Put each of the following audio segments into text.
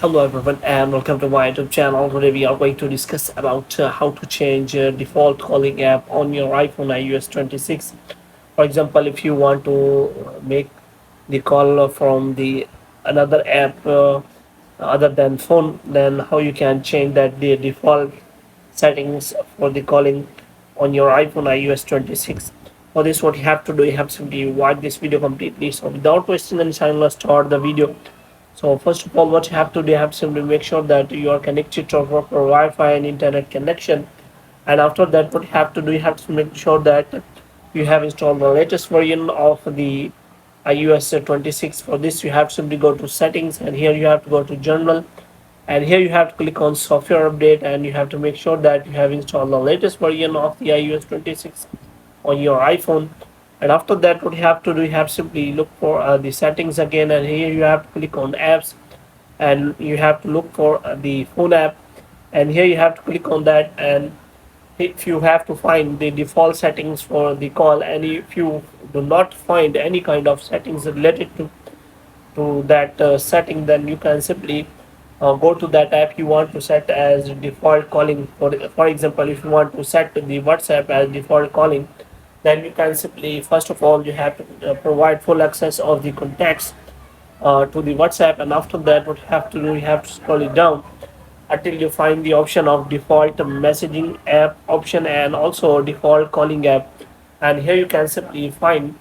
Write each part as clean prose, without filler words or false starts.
Hello everyone and welcome to my YouTube channel. Today we are going to discuss about how to change default calling app on your iPhone iOS 26. For example, if you want to make the call from the another app other than phone, then how you can change that the default settings for the calling on your iPhone iOS 26. For this, what you have to do, you have to simply watch this video completely. So without wasting any time, let's start the video. So first of all, what you have to do, you have to simply make sure that you are connected to a proper Wi-Fi and internet connection. And after that, what you have to do, you have to make sure that you have installed the latest version of the iOS 26. For this, you have to simply go to settings, and here you have to go to general, and here you have to click on software update, and you have to make sure that you have installed the latest version of the iOS 26 on your iPhone. And after that, what you have to do, you have to simply look for the settings again, and here you have to click on apps, and you have to look for the phone app, and here you have to click on that. And if you have to find the default settings for the call, and if you do not find any kind of settings related to that setting, then you can simply go to that app you want to set as default calling. For example, if you want to set the WhatsApp as default calling, then you can simply, first of all, you have to provide full access of the contacts to the WhatsApp, and after that, what you have to do, you have to scroll it down until you find the option of default messaging app option and also default calling app. And here you can simply find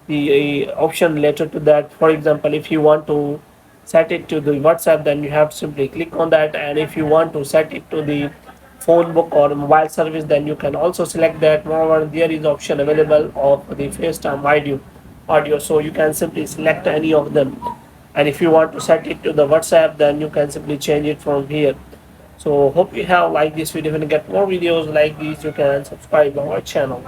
the option related to that. For example, if you want to set it to the WhatsApp, then you have to simply click on that, and if you want to set it to the phone book or mobile service, then you can also select that. Moreover, there is option available of the FaceTime audio, so you can simply select any of them. And if you want to set it to the WhatsApp, then you can simply change it from here. So hope you have liked this video. When you get more videos like these, you can subscribe our channel.